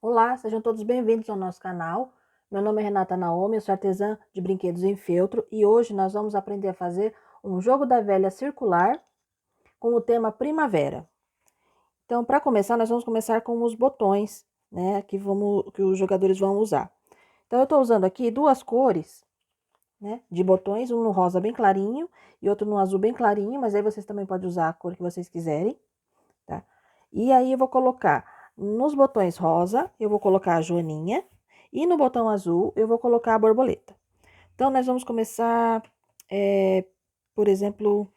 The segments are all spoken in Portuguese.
Olá, sejam todos bem-vindos ao nosso canal. Meu nome é Renata Naomi, eu sou artesã de brinquedos em feltro e hoje nós vamos aprender a fazer um jogo da velha circular com o tema primavera. Então, para começar, nós vamos começar com os botões, né, que os jogadores vão usar. Então, eu estou usando aqui duas cores, né, de botões, um no rosa bem clarinho e outro no azul bem clarinho, mas aí vocês também podem usar a cor que vocês quiserem, tá? E aí eu vou colocar nos botões rosa, eu vou colocar a joaninha, e no botão azul eu vou colocar a borboleta. Então, nós vamos começar, por exemplo,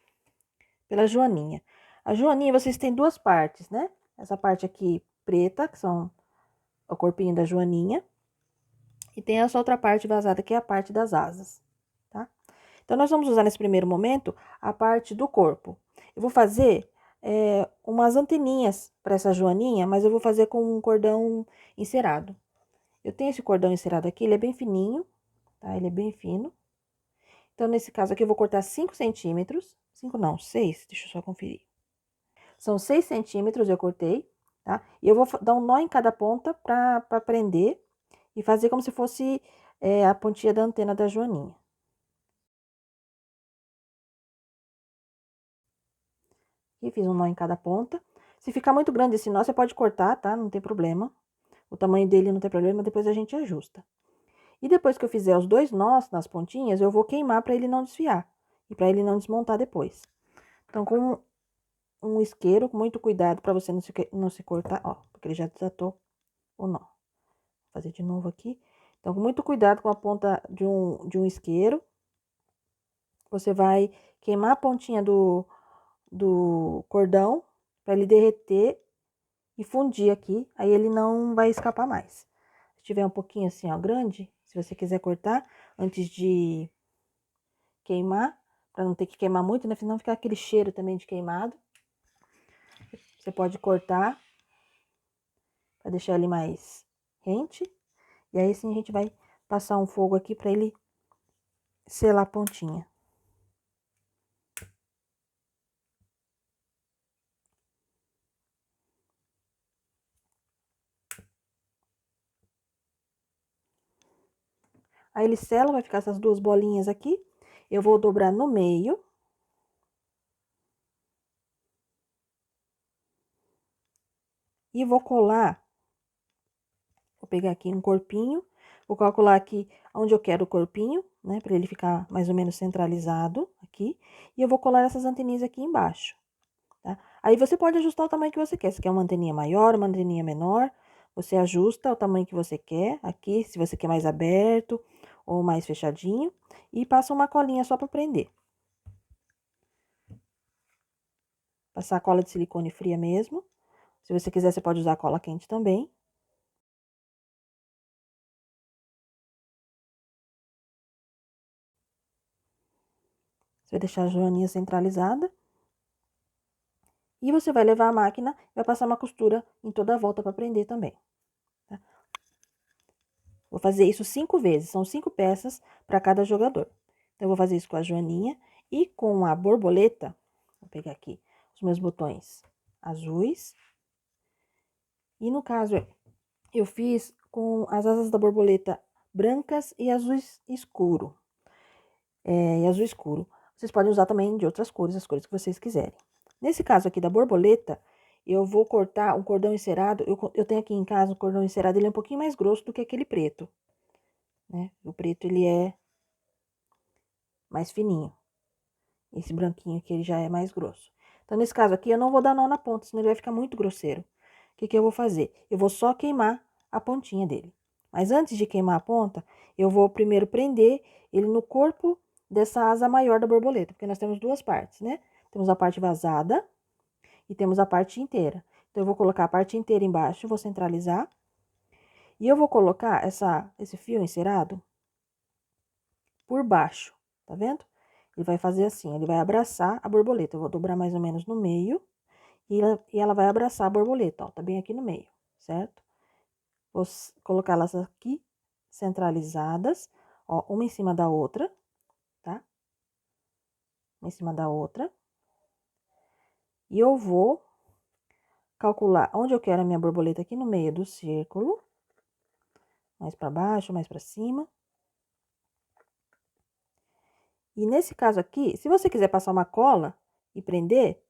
pela joaninha. A joaninha, vocês têm duas partes, né? Essa parte aqui preta, que são o corpinho da joaninha, e tem essa outra parte vazada, que é a parte das asas, tá? Então, nós vamos usar nesse primeiro momento a parte do corpo. Eu vou fazer umas anteninhas para essa joaninha, mas eu vou fazer com um cordão encerado. Eu tenho esse cordão encerado aqui, ele é bem fininho, tá? Ele é bem fino. Então, nesse caso aqui, eu vou cortar 5 centímetros. 5 não, 6, deixa eu só conferir. São 6 centímetros eu cortei, tá? E eu vou dar um nó em cada ponta pra prender e fazer como se fosse a pontinha da antena da joaninha. E fiz um nó em cada ponta. Se ficar muito grande esse nó, você pode cortar, tá? Não tem problema. O tamanho dele não tem problema, depois a gente ajusta. E depois que eu fizer os dois nós nas pontinhas, eu vou queimar para ele não desfiar e para ele não desmontar depois. Então, com um isqueiro, com muito cuidado para você não se cortar, ó, porque ele já desatou o nó. Vou fazer de novo aqui. Então, com muito cuidado com a ponta de um isqueiro, você vai queimar a pontinha do cordão para ele derreter e fundir aqui, aí ele não vai escapar mais. Se tiver um pouquinho assim, ó, grande, se você quiser cortar antes de queimar, para não ter que queimar muito, né? Senão ficar aquele cheiro também de queimado. Você pode cortar para deixar ele mais rente. E aí sim a gente vai passar um fogo aqui para ele selar a pontinha. Aí ele sela, vai ficar essas duas bolinhas aqui. Eu vou dobrar no meio. E vou colar. Vou pegar aqui um corpinho. Vou calcular aqui onde eu quero o corpinho, né? Pra ele ficar mais ou menos centralizado aqui. E eu vou colar essas anteninhas aqui embaixo, tá? Aí você pode ajustar o tamanho que você quer. Se quer uma anteninha maior, uma anteninha menor, você ajusta o tamanho que você quer aqui, se você quer mais aberto ou mais fechadinho. E passa uma colinha só pra prender. Passar a cola de silicone fria mesmo. Se você quiser, você pode usar cola quente também. Você vai deixar a joaninha centralizada. E você vai levar a máquina e vai passar uma costura em toda a volta para prender também, tá? Vou fazer isso 5 vezes, são 5 peças para cada jogador. Então, eu vou fazer isso com a joaninha e com a borboleta. Vou pegar aqui os meus botões azuis. E no caso, eu fiz com as asas da borboleta brancas e azul escuro. E azul escuro. Vocês podem usar também de outras cores, as cores que vocês quiserem. Nesse caso aqui da borboleta, eu vou cortar um cordão encerado. Eu tenho aqui em casa um cordão encerado, ele é um pouquinho mais grosso do que aquele preto, né? O preto, ele é mais fininho. Esse branquinho aqui, ele já é mais grosso. Então, nesse caso aqui, eu não vou dar nó na ponta, senão ele vai ficar muito grosseiro. O que que eu vou fazer? Eu vou só queimar a pontinha dele. Mas antes de queimar a ponta, eu vou primeiro prender ele no corpo dessa asa maior da borboleta, porque nós temos duas partes, né? Temos a parte vazada e temos a parte inteira. Então, eu vou colocar a parte inteira embaixo, vou centralizar. E eu vou colocar esse fio encerado por baixo, tá vendo? Ele vai fazer assim, ele vai abraçar a borboleta. Eu vou dobrar mais ou menos no meio e ela vai abraçar a borboleta, ó, tá bem aqui no meio, certo? Vou colocar elas aqui centralizadas, ó, uma em cima da outra, tá? Uma em cima da outra. E eu vou calcular onde eu quero a minha borboleta aqui no meio do círculo. mais para baixo, mais para cima. E nesse caso aqui, se você quiser passar uma cola e prender,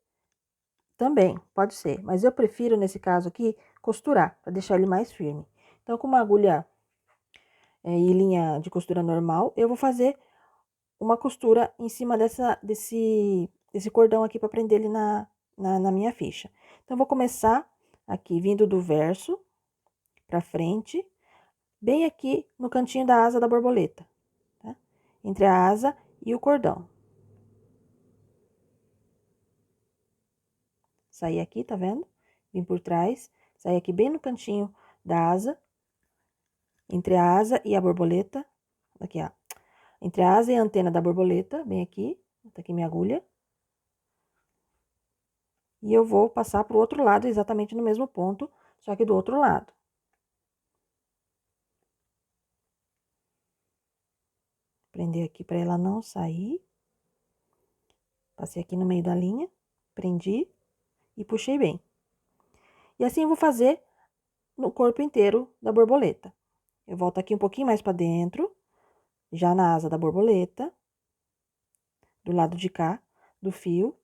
também pode ser. Mas eu prefiro, nesse caso aqui, costurar, para deixar ele mais firme. Então, com uma agulha e linha de costura normal, eu vou fazer uma costura em cima desse cordão aqui para prender ele na minha ficha. Então, eu vou começar aqui, vindo do verso para frente, bem aqui no cantinho da asa da borboleta, tá? Entre a asa e o cordão. Saí aqui, tá vendo? Vim por trás, saí aqui bem no cantinho da asa, entre a asa e a borboleta, aqui, ó. Entre a asa e a antena da borboleta, bem aqui, tá aqui minha agulha. E eu vou passar pro outro lado, exatamente no mesmo ponto, só que do outro lado. Prender aqui para ela não sair. Passei aqui no meio da linha, prendi e puxei bem. E assim eu vou fazer no corpo inteiro da borboleta. Eu volto aqui um pouquinho mais para dentro, já na asa da borboleta, do lado de cá do fio,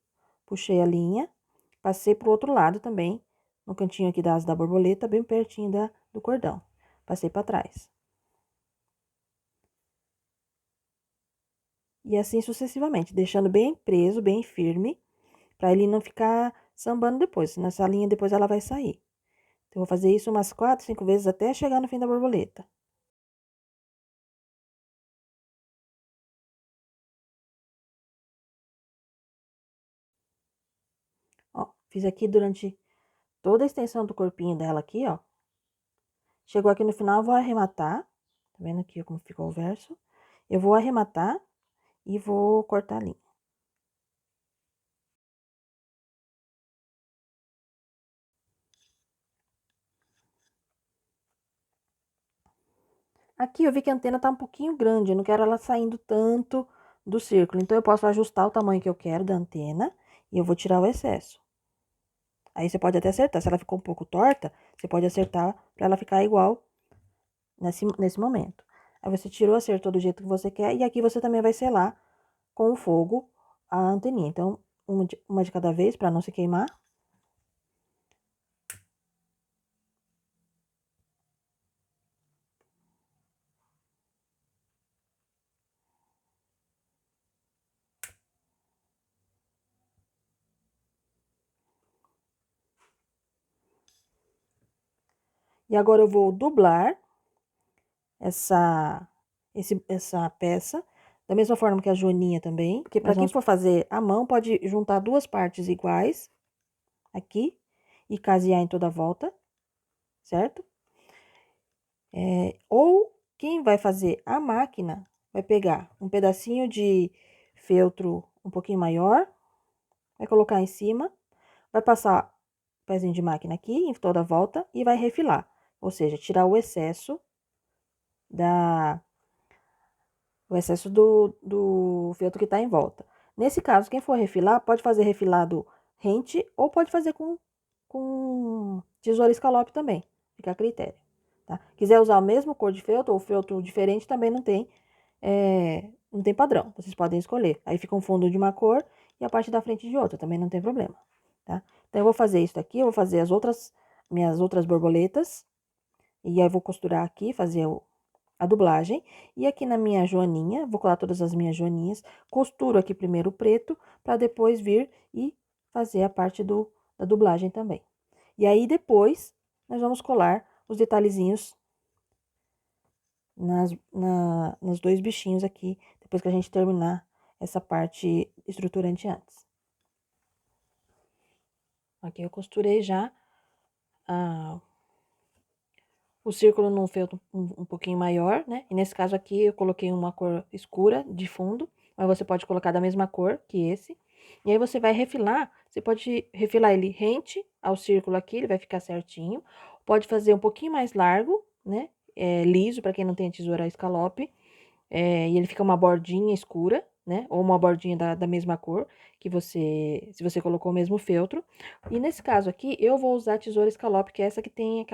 puxei a linha, passei pro outro lado também, no cantinho aqui da asa da borboleta, bem pertinho do cordão. Passei para trás. E assim sucessivamente, deixando bem preso, bem firme, para ele não ficar sambando depois, senão essa linha depois ela vai sair. Então, eu vou fazer isso umas 4, 5 vezes até chegar no fim da borboleta. Ó, fiz aqui durante toda a extensão do corpinho dela aqui, ó. Chegou aqui no final, eu vou arrematar. Tá vendo aqui como ficou o verso? Eu vou arrematar e vou cortar a linha. Aqui eu vi que a antena tá um pouquinho grande, eu não quero ela saindo tanto do círculo. Então, eu posso ajustar o tamanho que eu quero da antena e eu vou tirar o excesso. Aí, você pode até acertar. Se ela ficou um pouco torta, você pode acertar para ela ficar igual nesse momento. Aí, você tirou, acertou do jeito que você quer. E aqui você também vai selar com o fogo a anteninha. Então, uma de cada vez para não se queimar. E agora eu vou dublar essa peça, da mesma forma que a joaninha também. Porque para quem for fazer à mão, pode juntar duas partes iguais aqui e casear em toda a volta, certo? Ou quem vai fazer a máquina vai pegar um pedacinho de feltro um pouquinho maior, vai colocar em cima, vai passar o pezinho de máquina aqui em toda a volta e vai refilar. Ou seja, tirar o excesso do feltro que tá em volta. Nesse caso, quem for refilar, pode fazer refilado rente ou pode fazer com tesoura escalope também, fica a critério. Tá? Quiser usar o mesmo cor de feltro ou feltro diferente, também não tem padrão. Vocês podem escolher. Aí fica um fundo de uma cor e a parte da frente de outra, também não tem problema. Tá? Então, eu vou fazer isso aqui, eu vou fazer minhas outras borboletas. E aí, eu vou costurar aqui, fazer a dublagem. E aqui na minha joaninha, vou colar todas as minhas joaninhas. Costuro aqui primeiro o preto, para depois vir e fazer a parte da dublagem também. E aí, depois, nós vamos colar os detalhezinhos nos dois bichinhos aqui, depois que a gente terminar essa parte estruturante antes. Aqui eu costurei já o círculo num feltro um pouquinho maior, né? E nesse caso aqui eu coloquei uma cor escura de fundo, mas você pode colocar da mesma cor que esse. E aí você vai refilar, você pode refilar ele rente ao círculo aqui, ele vai ficar certinho. Pode fazer um pouquinho mais largo, né? Liso, para quem não tem a tesoura escalope. E ele fica uma bordinha escura, né? Ou uma bordinha da mesma cor, se você colocou o mesmo feltro. E nesse caso aqui, eu vou usar a tesoura escalope, que é essa que tem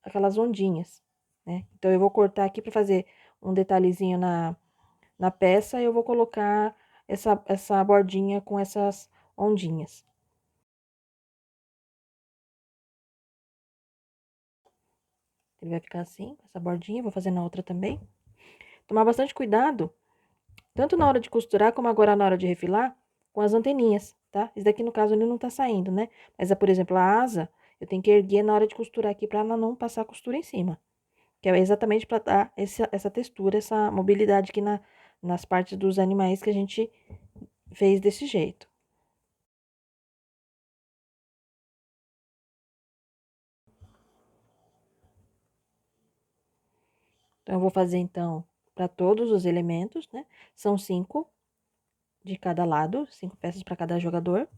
aquelas ondinhas, né? Então, eu vou cortar aqui pra fazer um detalhezinho na peça e eu vou colocar essa bordinha com essas ondinhas. Ele vai ficar assim, com essa bordinha, vou fazer na outra também. Tomar bastante cuidado, tanto na hora de costurar, como agora na hora de refilar, com as anteninhas, tá? Esse daqui, no caso, ele não tá saindo, né? Mas, por exemplo, a asa, eu tenho que erguer na hora de costurar aqui pra ela não passar a costura em cima. Que é exatamente pra dar essa textura, essa mobilidade aqui nas partes dos animais que a gente fez desse jeito. Então, eu vou fazer, então, para todos os elementos, né? São 5 de cada lado, 5 peças para cada jogador.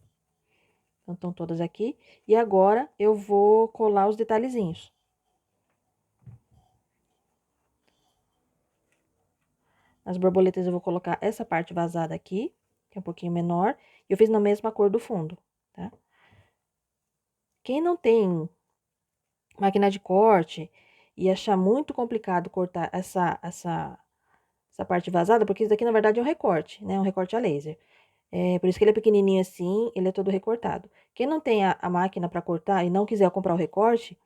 Então, estão todas aqui. E agora, eu vou colar os detalhezinhos. Nas borboletas, eu vou colocar essa parte vazada aqui, que é um pouquinho menor. E eu fiz na mesma cor do fundo, tá? Quem não tem máquina de corte e achar muito complicado cortar essa parte vazada, porque isso daqui, na verdade, é um recorte, né? Um recorte a laser. É, por isso que ele é pequenininho assim, ele é todo recortado. Quem não tem a máquina para cortar e não quiser comprar o recorte,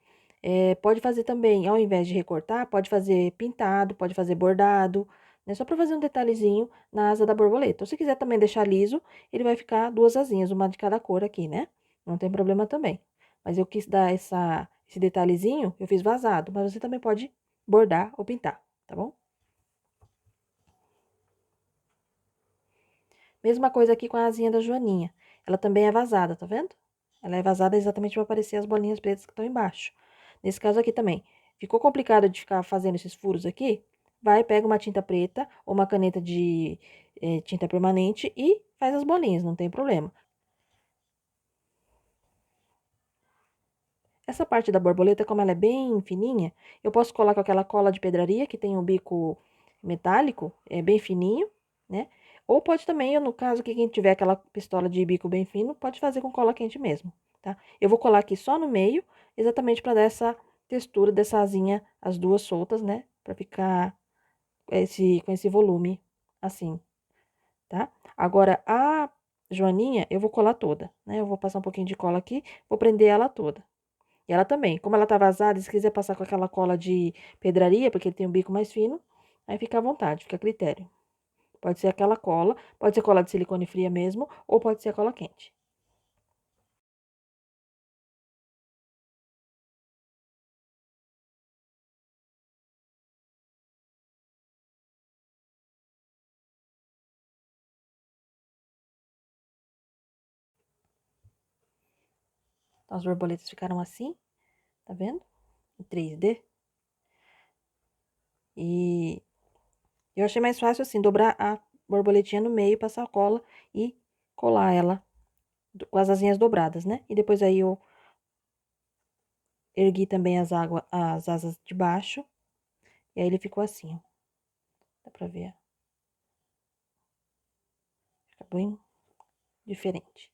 pode fazer também, ao invés de recortar, pode fazer pintado, pode fazer bordado, né? Só para fazer um detalhezinho na asa da borboleta. Ou se quiser também deixar liso, ele vai ficar duas asinhas, uma de cada cor aqui, né? Não tem problema também. Mas eu quis dar esse detalhezinho, eu fiz vazado, mas você também pode bordar ou pintar, tá bom? Mesma coisa aqui com a asinha da joaninha. Ela também é vazada, tá vendo? Ela é vazada exatamente para aparecer as bolinhas pretas que estão embaixo. Nesse caso aqui também. Ficou complicado de ficar fazendo esses furos aqui? Vai, pega uma tinta preta ou uma caneta de tinta permanente e faz as bolinhas, não tem problema. Essa parte da borboleta, como ela é bem fininha, eu posso colar com aquela cola de pedraria que tem o bico metálico, é bem fininho, né? Ou pode também, no caso que quem tiver aquela pistola de bico bem fino, pode fazer com cola quente mesmo, tá? Eu vou colar aqui só no meio, exatamente para dar essa textura dessa asinha, as duas soltas, né? Para ficar com esse volume assim, tá? Agora, a joaninha, eu vou colar toda, né? Eu vou passar um pouquinho de cola aqui, vou prender ela toda. E ela também, como ela tá vazada, se quiser passar com aquela cola de pedraria, porque ele tem um bico mais fino, aí fica à vontade, fica a critério. Pode ser aquela cola, pode ser cola de silicone fria mesmo, ou pode ser a cola quente. Então, as borboletas ficaram assim, tá vendo? Em 3D. E eu achei mais fácil assim, dobrar a borboletinha no meio, passar a cola e colar ela com as asinhas dobradas, né? E depois aí eu ergui também as asas de baixo. E aí ele ficou assim, ó. Dá pra ver, ó. Fica bem diferente.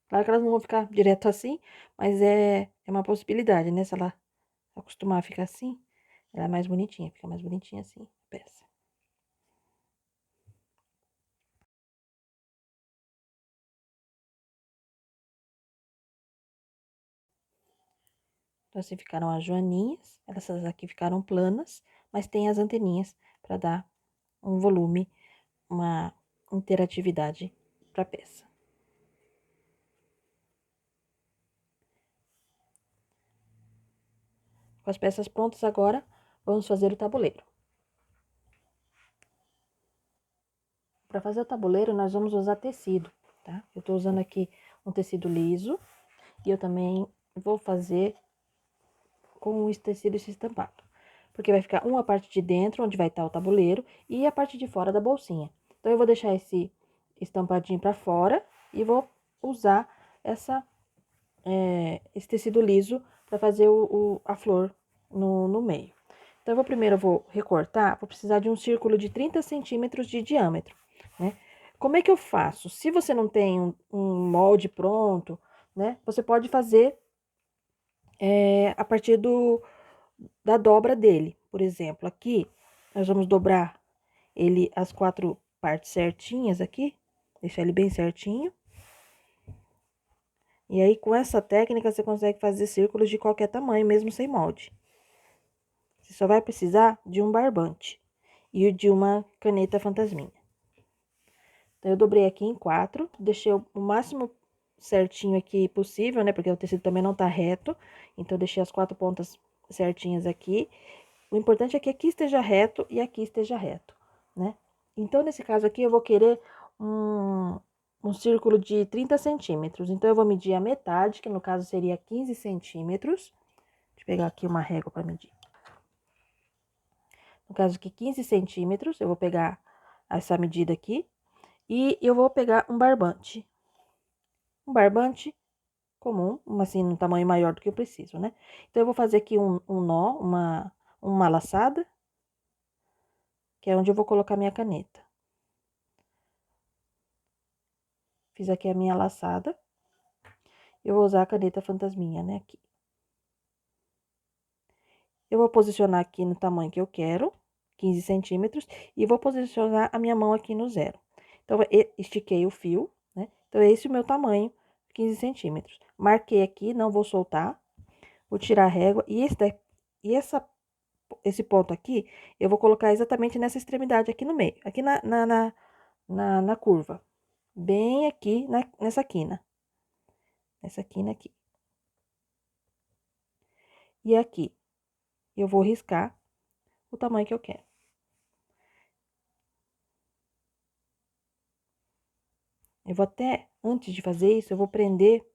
Claro que elas não vão ficar direto assim, mas é uma possibilidade, né? Se ela acostumar a ficar assim, ela é mais bonitinha, fica mais bonitinha assim, a peça. Então, assim ficaram as joaninhas, essas aqui ficaram planas, mas tem as anteninhas para dar um volume, uma interatividade para a peça. Com as peças prontas agora, vamos fazer o tabuleiro. Para fazer o tabuleiro, nós vamos usar tecido, tá? Eu tô usando aqui um tecido liso e eu também vou fazer com esse tecido esse estampado. Porque vai ficar uma parte de dentro, onde vai estar o tabuleiro, e a parte de fora da bolsinha. Então, eu vou deixar esse estampadinho para fora e vou usar esse tecido liso para fazer a flor no meio. Então, primeiro eu vou recortar, vou precisar de um círculo de 30 centímetros de diâmetro, né? Como é que eu faço? Se você não tem um molde pronto, né? Você pode fazer a partir da dobra dele. Por exemplo, aqui, nós vamos dobrar ele as 4 partes certinhas aqui, deixar ele bem certinho. E aí, com essa técnica, você consegue fazer círculos de qualquer tamanho, mesmo sem molde. Você só vai precisar de um barbante e de uma caneta fantasminha. Então, eu dobrei aqui em 4, deixei o máximo certinho aqui possível, né? Porque o tecido também não tá reto. Então, eu deixei as 4 pontas certinhas aqui. O importante é que aqui esteja reto e aqui esteja reto, né? Então, nesse caso aqui, eu vou querer um círculo de 30 centímetros. Então, eu vou medir a metade, que no caso seria 15 centímetros. Deixa eu pegar aqui uma régua para medir. No caso aqui, 15 centímetros, eu vou pegar essa medida aqui. E eu vou pegar um barbante. Um barbante comum, assim, no tamanho maior do que eu preciso, né? Então, eu vou fazer aqui um nó, uma laçada, que é onde eu vou colocar minha caneta. Fiz aqui a minha laçada. Eu vou usar a caneta fantasminha, né, aqui. Eu vou posicionar aqui no tamanho que eu quero, 15 centímetros, e vou posicionar a minha mão aqui no 0. Então, estiquei o fio, né? Então, esse é o meu tamanho, 15 centímetros. Marquei aqui, não vou soltar. Vou tirar a régua, e esse ponto aqui, eu vou colocar exatamente nessa extremidade aqui no meio, aqui na curva. Bem aqui, nessa quina. Nessa quina aqui. E aqui, eu vou riscar o tamanho que eu quero. Eu vou até, antes de fazer isso, eu vou prender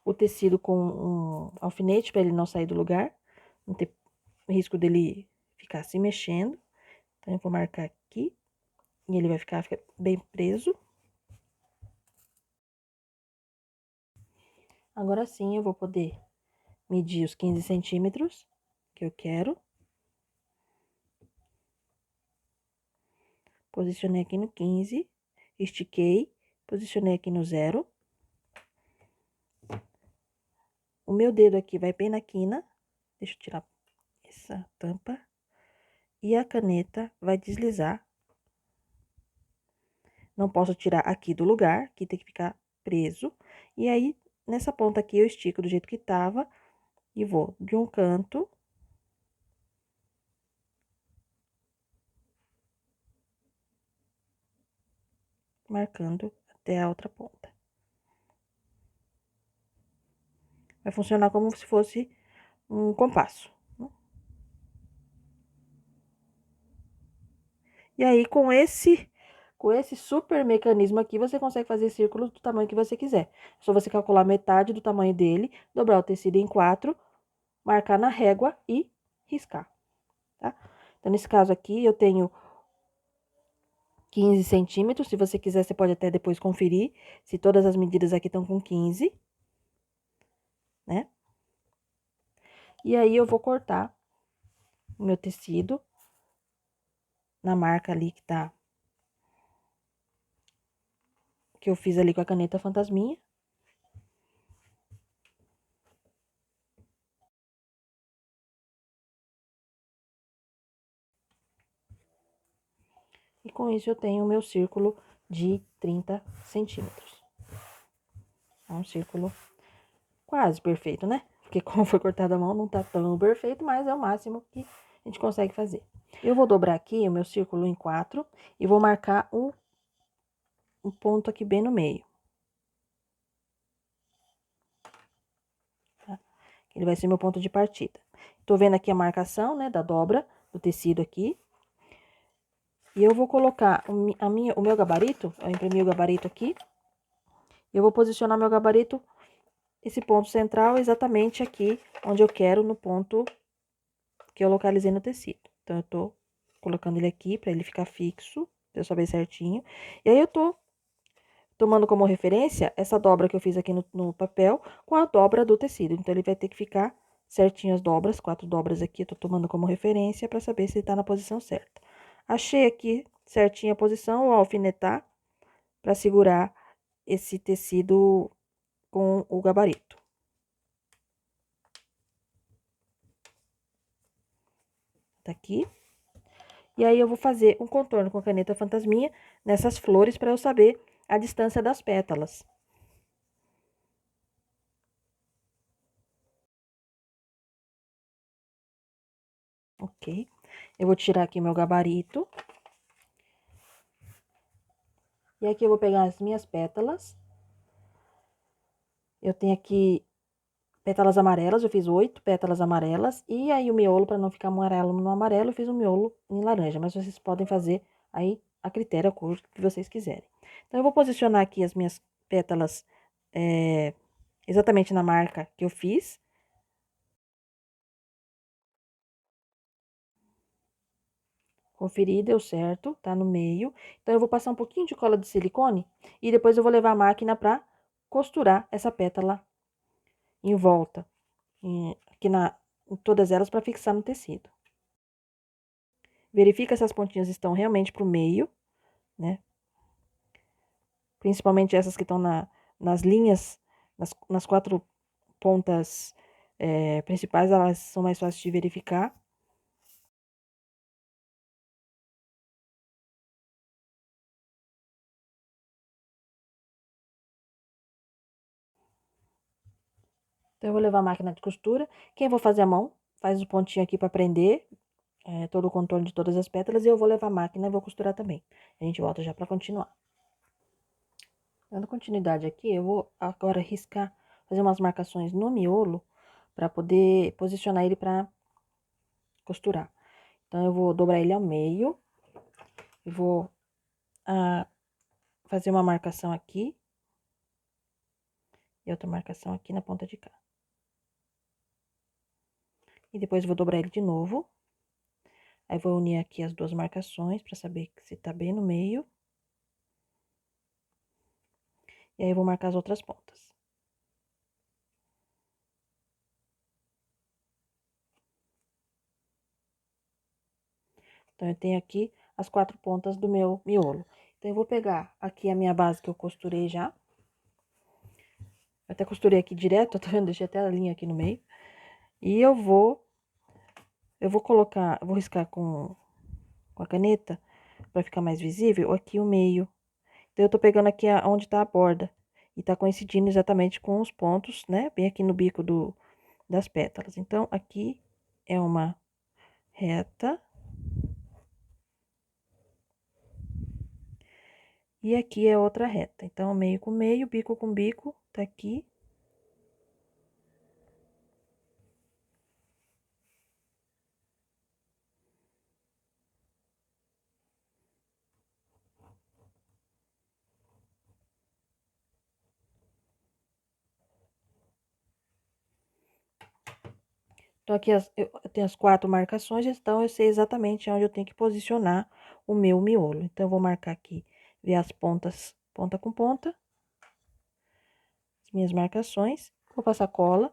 o tecido com um alfinete para ele não sair do lugar, não ter risco dele ficar se mexendo. Então, eu vou marcar aqui e ele vai ficar bem preso. Agora sim, eu vou poder medir os 15 centímetros que eu quero. Posicionei aqui no 15, estiquei, posicionei aqui no 0. O meu dedo aqui vai bem na quina, deixa eu tirar essa tampa, e a caneta vai deslizar. Não posso tirar aqui do lugar, que tem que ficar preso. E aí, nessa ponta aqui, eu estico do jeito que tava e vou de um canto. Marcando até a outra ponta. Vai funcionar como se fosse um compasso. E aí, com esse super mecanismo aqui, você consegue fazer círculos do tamanho que você quiser. É só você calcular metade do tamanho dele, dobrar o tecido em 4, marcar na régua e riscar, tá? Então, nesse caso aqui, eu tenho 15 centímetros. Se você quiser, você pode até depois conferir se todas as medidas aqui estão com 15, né? E aí, eu vou cortar o meu tecido na marca ali que eu fiz ali com a caneta fantasminha. E com isso, eu tenho o meu círculo de 30 centímetros. É um círculo quase perfeito, né? Porque como foi cortado a mão, não tá tão perfeito, mas é o máximo que a gente consegue fazer. Eu vou dobrar aqui o meu círculo em 4 e vou marcar um ponto aqui bem no meio. Tá? Ele vai ser meu ponto de partida. Tô vendo aqui a marcação, né, da dobra do tecido aqui. E eu vou colocar o meu gabarito, eu imprimi o gabarito aqui. Eu vou posicionar meu gabarito, esse ponto central, exatamente aqui, onde eu quero, no ponto que eu localizei no tecido. Então, eu tô colocando ele aqui pra ele ficar fixo, pra eu saber certinho. E aí, eu tô tomando como referência essa dobra que eu fiz aqui no papel com a dobra do tecido. Então, ele vai ter que ficar certinho as dobras, 4 dobras aqui, eu tô tomando como referência pra saber se ele tá na posição certa. Achei aqui certinha a posição, vou alfinetar pra segurar esse tecido com o gabarito. Tá aqui. E aí, eu vou fazer um contorno com a caneta fantasminha nessas flores para eu saber a distância das pétalas. Ok. Eu vou tirar aqui meu gabarito. E aqui eu vou pegar as minhas pétalas. Eu tenho aqui pétalas amarelas, eu fiz 8 pétalas amarelas. E aí o miolo, para não ficar amarelo no amarelo, eu fiz um miolo em laranja. Mas vocês podem fazer aí a critério, a cor que vocês quiserem. Então, eu vou posicionar aqui as minhas pétalas exatamente na marca que eu fiz. Conferir, deu certo, tá no meio. Então, eu vou passar um pouquinho de cola de silicone e depois eu vou levar a máquina pra costurar essa pétala em volta, aqui em todas elas para fixar no tecido. Verifica se as pontinhas estão realmente pro meio, né? Principalmente essas que estão nas linhas, nas 4 pontas principais, elas são mais fáceis de verificar. Então, eu vou levar a máquina de costura. Quem for fazer a mão, faz o pontinho aqui para prender todo o contorno de todas as pétalas. E eu vou levar a máquina e vou costurar também. A gente volta já para continuar. Dando continuidade aqui, eu vou agora riscar, fazer umas marcações no miolo para poder posicionar ele para costurar. Então, eu vou dobrar ele ao meio e vou fazer uma marcação aqui e outra marcação aqui na ponta de cá. E depois vou dobrar ele de novo. Aí, vou unir aqui as 2 marcações para saber se tá bem no meio. E aí, eu vou marcar as outras pontas. Então, eu tenho aqui as 4 pontas do meu miolo. Então, eu vou pegar aqui a minha base que eu costurei já. Eu até costurei aqui direto, tá vendo? Deixei até a linha aqui no meio. E eu vou colocar, vou riscar com a caneta, pra ficar mais visível, aqui o meio. Então, eu tô pegando aqui onde tá a borda. E tá coincidindo exatamente com os pontos, né? Bem aqui no bico das pétalas. Então, aqui é uma reta. E aqui é outra reta. Então, meio com meio, bico com bico, tá aqui. Então, aqui eu tenho as 4 marcações, então eu sei exatamente onde eu tenho que posicionar o meu miolo. Então, eu vou marcar aqui, ver as pontas, ponta com ponta, as minhas marcações. Vou passar cola,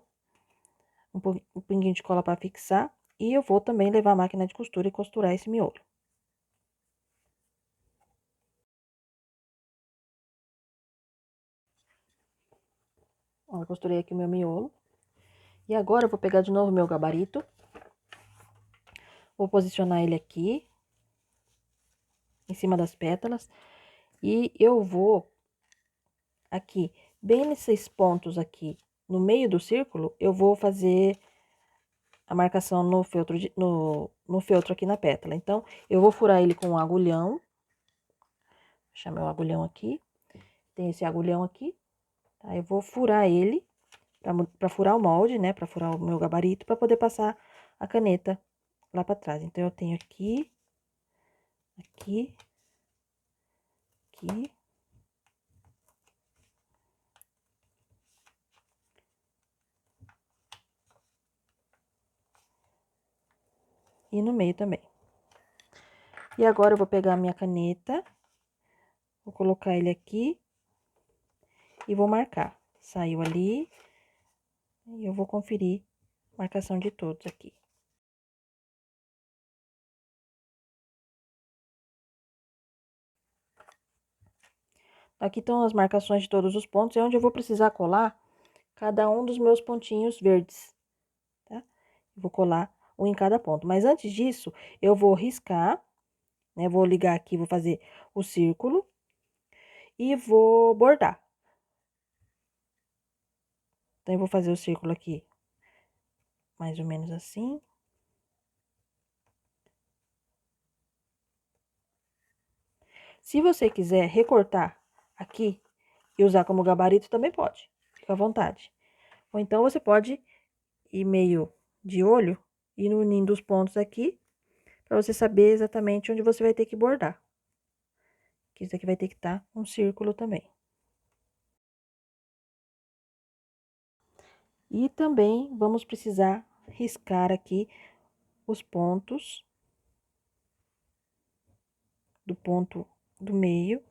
um pinguinho de cola para fixar. E eu vou também levar a máquina de costura e costurar esse miolo. Ó, eu costurei aqui o meu miolo. E agora, eu vou pegar de novo o meu gabarito. Vou posicionar ele aqui, em cima das pétalas. E eu vou aqui, bem nesses pontos aqui, no meio do círculo, eu vou fazer a marcação no feltro, no feltro aqui na pétala. Então, eu vou furar ele com um agulhão. Vou deixar meu agulhão aqui. Tem esse agulhão aqui. Tá? Eu vou furar ele, pra furar o molde, né? Pra furar o meu gabarito, pra poder passar a caneta lá pra trás. Então, eu tenho aqui, aqui, aqui. E no meio também. E agora, eu vou pegar a minha caneta, vou colocar ele aqui e vou marcar. Saiu ali, e eu vou conferir a marcação de todos aqui. Aqui estão as marcações de todos os pontos, é onde eu vou precisar colar cada um dos meus pontinhos verdes, tá? Vou colar um em cada ponto. Mas antes disso, eu vou riscar, né? Vou ligar aqui, vou fazer o círculo e vou bordar. Então, eu vou fazer o círculo aqui, mais ou menos assim. Se você quiser recortar aqui e usar como gabarito, também pode. Fica à vontade. Ou então, você pode ir meio de olho e unindo os pontos aqui, para você saber exatamente onde você vai ter que bordar. Que isso aqui vai ter que estar um círculo também. E também vamos precisar riscar aqui os pontos do ponto do meio,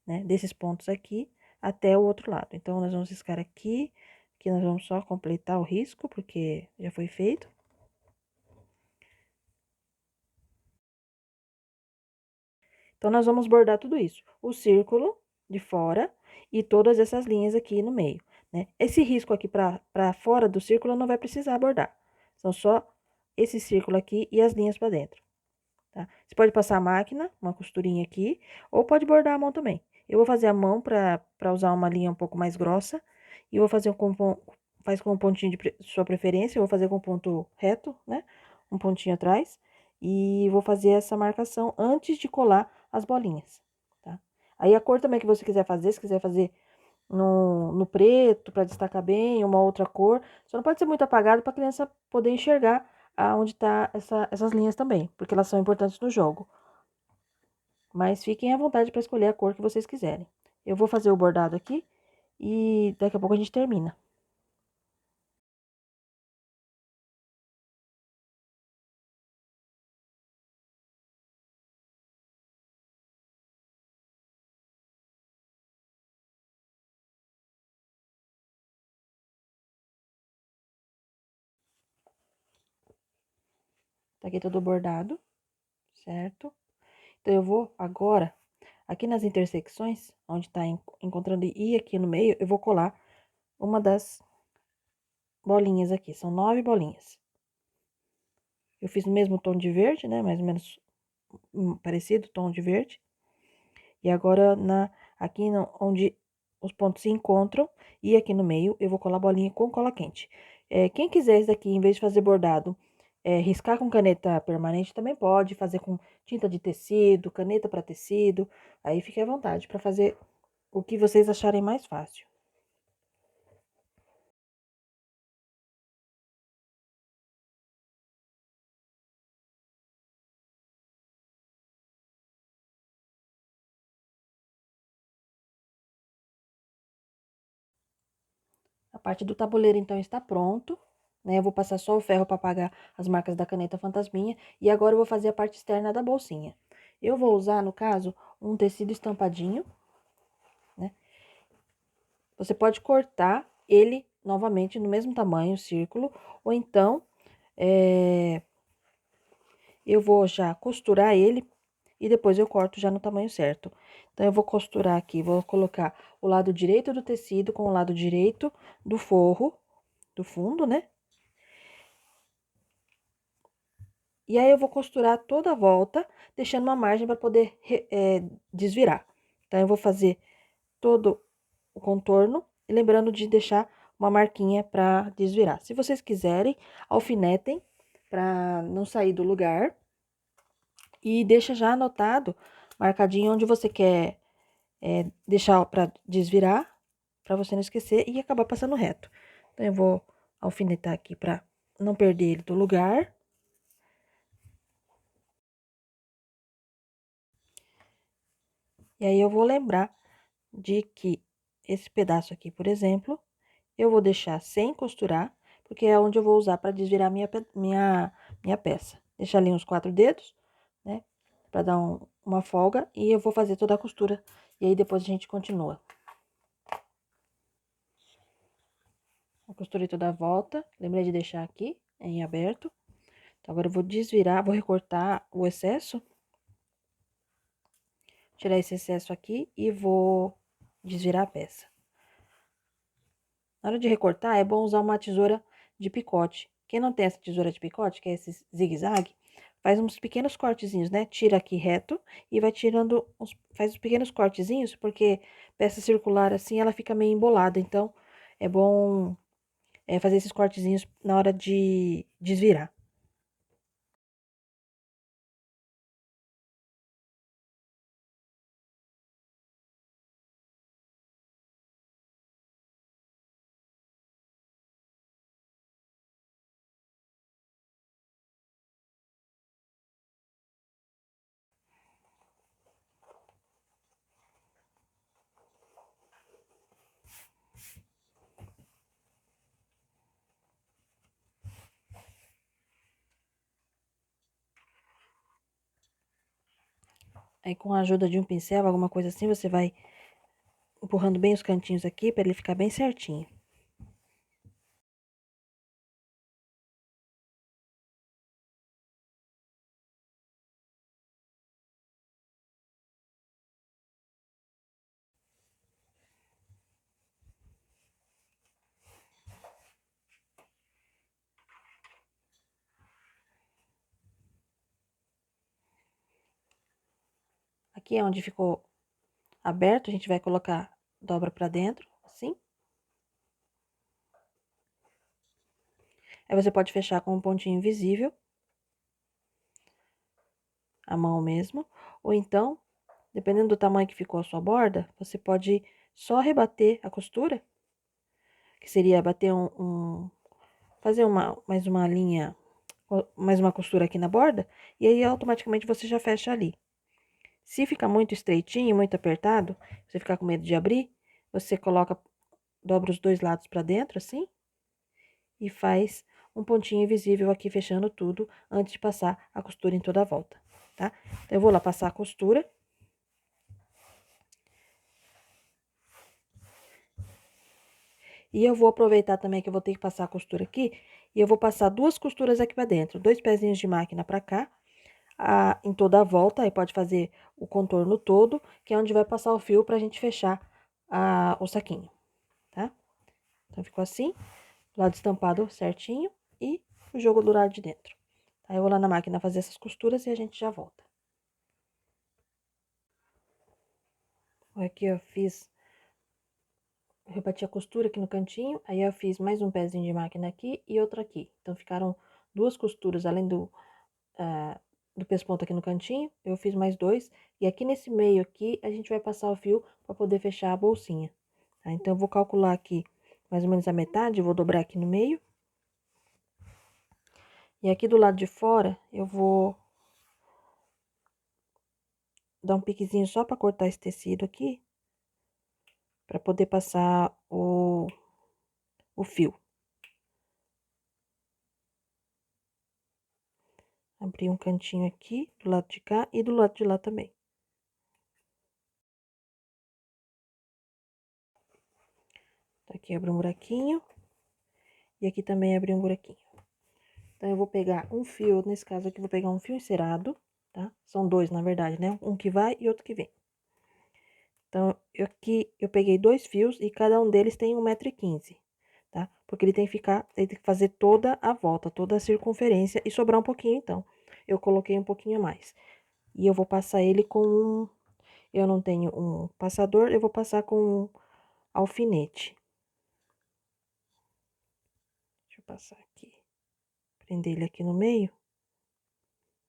né? Desses pontos aqui até o outro lado. Então, nós vamos riscar aqui, que nós vamos só completar o risco, porque já foi feito. Então, nós vamos bordar tudo isso. O círculo de fora e todas essas linhas aqui no meio, né? Esse risco aqui para fora do círculo não vai precisar bordar. São só esse círculo aqui e as linhas para dentro, tá? Você pode passar a máquina, uma costurinha aqui, ou pode bordar a mão também. Eu vou fazer a mão para usar uma linha um pouco mais grossa. E vou fazer faz com um pontinho de sua preferência, eu vou fazer com ponto reto, né? Um pontinho atrás. E vou fazer essa marcação antes de colar as bolinhas, tá? Aí a cor também que você quiser fazer, se quiser fazer no preto, para destacar bem, uma outra cor. Só não pode ser muito apagado para a criança poder enxergar aonde tá essas linhas também, porque elas são importantes no jogo. Mas fiquem à vontade para escolher a cor que vocês quiserem. Eu vou fazer o bordado aqui e daqui a pouco a gente termina. Tá aqui todo bordado, certo? Então, eu vou agora, aqui nas intersecções, onde tá encontrando I aqui no meio, eu vou colar uma das bolinhas aqui. São 9 bolinhas. Eu fiz no mesmo tom de verde, né? Mais ou menos parecido, tom de verde. E agora, aqui onde os pontos se encontram, e aqui no meio, eu vou colar a bolinha com cola quente. Quem quiser isso daqui, em vez de fazer bordado, riscar com caneta permanente, também pode fazer com tinta de tecido, caneta para tecido. Aí fique à vontade para fazer o que vocês acharem mais fácil. A parte do tabuleiro, então, está pronto, né? Eu vou passar só o ferro para apagar as marcas da caneta fantasminha. E agora eu vou fazer a parte externa da bolsinha. Eu vou usar, no caso, um tecido estampadinho, né? Você pode cortar ele novamente no mesmo tamanho, círculo, ou então, eu vou já costurar ele e depois eu corto já no tamanho certo. Então, eu vou costurar aqui, vou colocar o lado direito do tecido com o lado direito do forro, do fundo, né? E aí, eu vou costurar toda a volta, deixando uma margem para poder desvirar. Então, eu vou fazer todo o contorno e lembrando de deixar uma marquinha para desvirar. Se vocês quiserem, alfinetem para não sair do lugar e deixa já anotado, marcadinho onde você quer deixar para desvirar, para você não esquecer e acabar passando reto. Então, eu vou alfinetar aqui para não perder ele do lugar. E aí, eu vou lembrar de que esse pedaço aqui, por exemplo, eu vou deixar sem costurar, porque é onde eu vou usar para desvirar minha peça. Deixar ali uns 4 dedos, né? Para dar uma folga e eu vou fazer toda a costura. E aí, depois a gente continua. Eu costurei toda a volta, lembrei de deixar aqui em aberto. Então, agora eu vou desvirar, vou recortar o excesso. Tirar esse excesso aqui e vou desvirar a peça. Na hora de recortar, é bom usar uma tesoura de picote, Quem não tem essa tesoura de picote, que é esse zigue-zague, faz uns pequenos cortezinhos, né? Tira aqui reto e vai tirando, faz uns pequenos cortezinhos, porque peça circular assim, ela fica meio embolada. Então, é bom fazer esses cortezinhos na hora de desvirar. Aí, com a ajuda de um pincel, alguma coisa assim, você vai empurrando bem os cantinhos aqui, para ele ficar bem certinho. Aqui é onde ficou aberto, a gente vai colocar dobra pra dentro, assim. Aí você pode fechar com um pontinho invisível, a mão mesmo, ou então, dependendo do tamanho que ficou a sua borda, você pode só rebater a costura, que seria bater fazer mais uma linha, mais uma costura aqui na borda, e aí automaticamente você já fecha ali. Se ficar muito estreitinho, muito apertado, você ficar com medo de abrir, você dobra os dois lados pra dentro, assim, e faz um pontinho invisível aqui fechando tudo antes de passar a costura em toda a volta, tá? Então, eu vou lá passar a costura. E eu vou aproveitar também que eu vou ter que passar a costura aqui, e eu vou passar duas costuras aqui pra dentro, dois pezinhos de máquina pra cá, em toda a volta, aí pode fazer o contorno todo, que é onde vai passar o fio pra gente fechar o saquinho, tá? Então, ficou assim, lado estampado certinho e o jogo do lado de dentro. Aí, eu vou lá na máquina fazer essas costuras e a gente já volta. Aqui eu rebati a costura aqui no cantinho, aí eu fiz mais um pezinho de máquina aqui e outro aqui. Então, ficaram duas costuras, além do pesponto aqui no cantinho, eu fiz mais dois. E aqui nesse meio aqui, a gente vai passar o fio para poder fechar a bolsinha. Tá? Então, eu vou calcular aqui mais ou menos a metade, vou dobrar aqui no meio. E aqui do lado de fora, eu vou dar um piquezinho só para cortar esse tecido aqui, para poder passar o fio. Abri um cantinho aqui, do lado de cá e do lado de lá também. Aqui abri um buraquinho. E aqui também abri um buraquinho. Então, eu vou pegar um fio, nesse caso aqui, eu vou pegar um fio encerado, tá? São dois, na verdade, né? Um que vai e outro que vem. Então, aqui eu peguei dois fios e cada um deles tem 1,15 m, tá? Porque ele tem que fazer toda a volta, toda a circunferência e sobrar um pouquinho, então. Eu coloquei um pouquinho a mais. E eu vou passar ele com eu não tenho um passador, eu vou passar com um alfinete. Deixa eu passar aqui. Prender ele aqui no meio.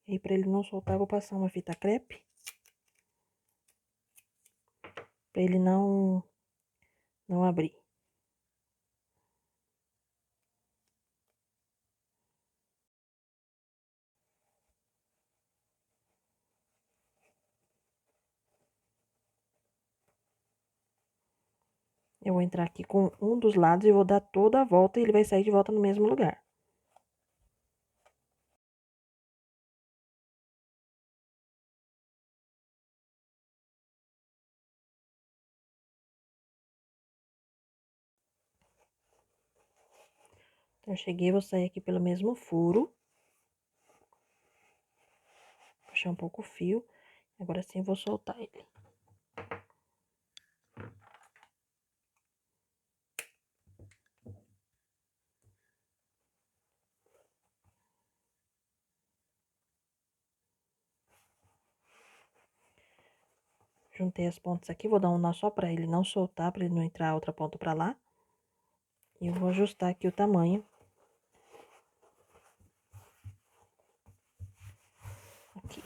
E aí, pra ele não soltar, eu vou passar uma fita crepe. Pra ele não abrir. Eu vou entrar aqui com um dos lados e vou dar toda a volta e ele vai sair de volta no mesmo lugar. Então, eu cheguei, vou sair aqui pelo mesmo furo. Puxar um pouco o fio. Agora sim, vou soltar ele. Juntei as pontas aqui, vou dar um nó só pra ele não soltar, pra ele não entrar a outra ponta pra lá. E eu vou ajustar aqui o tamanho. Aqui.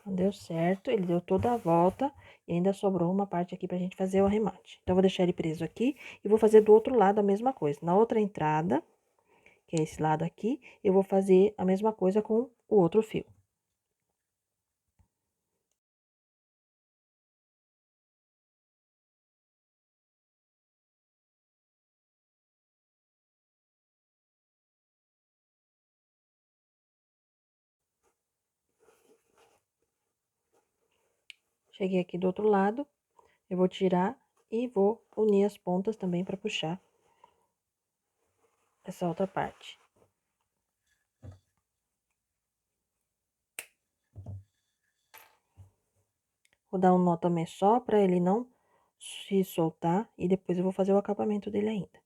Não deu certo, ele deu toda a volta e ainda sobrou uma parte aqui pra gente fazer o arremate. Então, eu vou deixar ele preso aqui e vou fazer do outro lado a mesma coisa. Na outra entrada, que é esse lado aqui, eu vou fazer a mesma coisa com o outro fio. Cheguei aqui do outro lado, eu vou tirar e vou unir as pontas também para puxar essa outra parte. Vou dar um nó também só para ele não se soltar e depois eu vou fazer o acabamento dele ainda.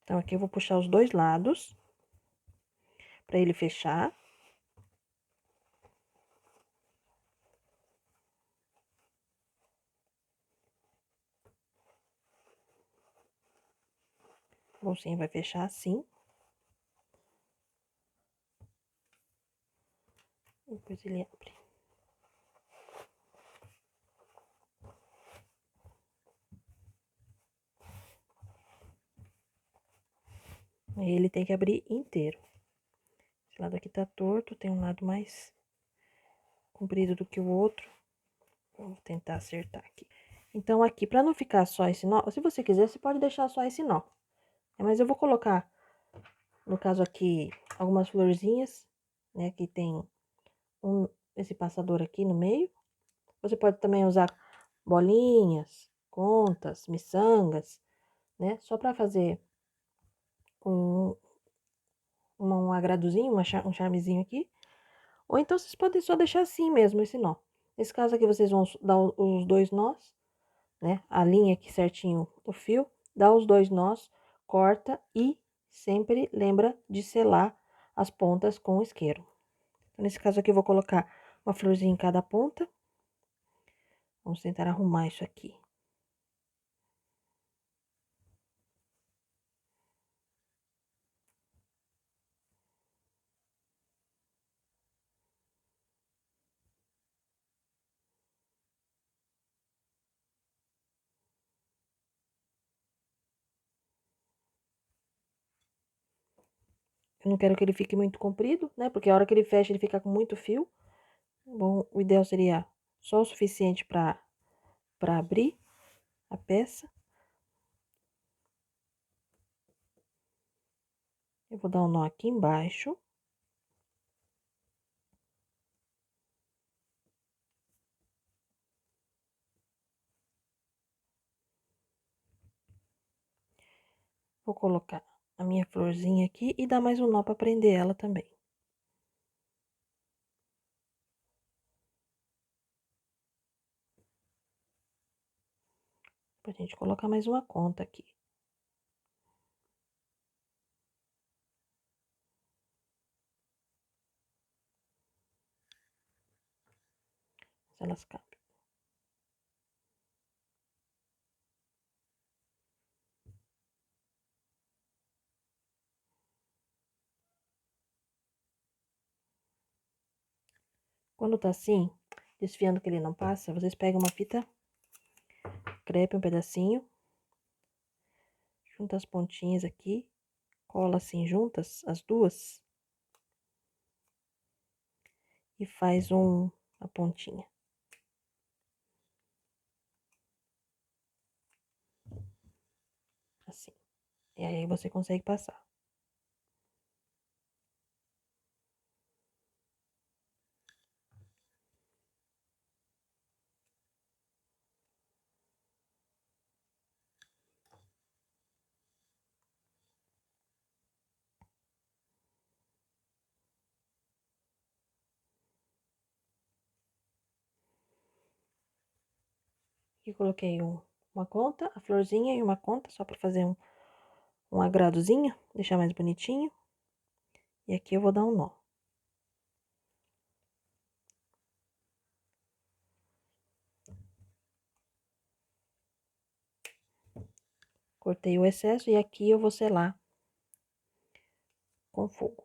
Então, aqui eu vou puxar os dois lados para ele fechar. A bolsinha vai fechar assim. Depois ele abre. Aí ele tem que abrir inteiro. Esse lado aqui tá torto, tem um lado mais comprido do que o outro. Vou tentar acertar aqui. Então, aqui, pra não ficar só esse nó, se você quiser, você pode deixar só esse nó. Mas eu vou colocar, no caso aqui, algumas florzinhas, né? Que tem esse passador aqui no meio. Você pode também usar bolinhas, contas, miçangas, né? Só pra fazer um agradozinho, um charmezinho aqui. Ou então, vocês podem só deixar assim mesmo, esse nó. Nesse caso aqui, vocês vão dar os dois nós, né? A linha aqui certinho, o fio, dá os dois nós, corta e sempre lembra de selar as pontas com isqueiro. Então, nesse caso aqui, eu vou colocar uma florzinha em cada ponta. Vamos tentar arrumar isso aqui. Eu não quero que ele fique muito comprido, né? Porque a hora que ele fecha, ele fica com muito fio. Bom, o ideal seria só o suficiente para abrir a peça. Eu vou dar um nó aqui embaixo. Vou colocar a minha florzinha aqui e dar mais um nó para prender ela também. Pra gente colocar mais uma conta aqui. Se elas cabem. Quando tá assim, desfiando que ele não passa, vocês pegam uma fita crepe, um pedacinho, junta as pontinhas aqui, cola assim juntas, as duas, e faz a pontinha. Assim. E aí você consegue passar. Aqui coloquei uma conta, a florzinha e uma conta, só pra fazer um agradozinho, deixar mais bonitinho. E aqui eu vou dar um nó. Cortei o excesso e aqui eu vou selar com fogo.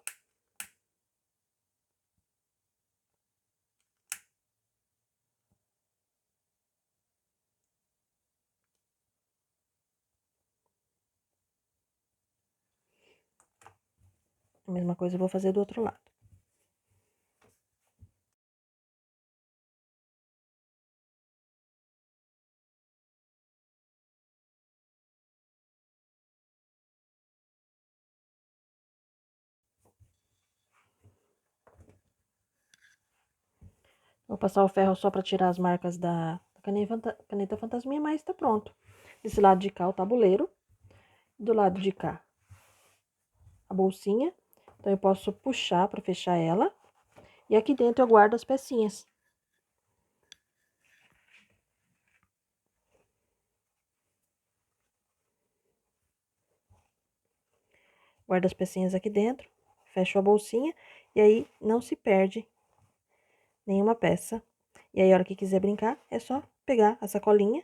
A mesma coisa eu vou fazer do outro lado. Vou passar o ferro só pra tirar as marcas da caneta fantasminha, mas tá pronto. Desse lado de cá o tabuleiro, do lado de cá a bolsinha. Então eu posso puxar pra fechar ela. E aqui dentro eu guardo as pecinhas. Guardo as pecinhas aqui dentro, fecho a bolsinha e aí não se perde nenhuma peça. E aí, a hora que quiser brincar, é só pegar a sacolinha.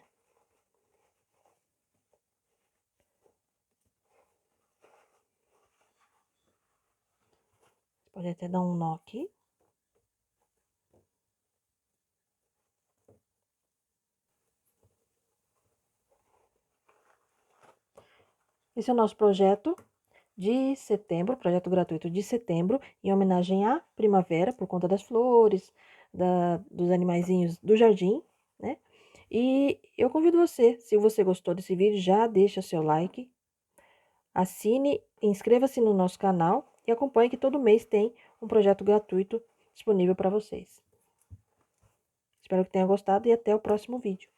Pode até dar um nó aqui. Esse é o nosso projeto de setembro, projeto gratuito de setembro, em homenagem à primavera, por conta das flores, dos animaizinhos do jardim, né? E eu convido você, se você gostou desse vídeo, já deixa seu like, assine, inscreva-se no nosso canal e acompanhe que todo mês tem um projeto gratuito disponível para vocês. Espero que tenha gostado e até o próximo vídeo.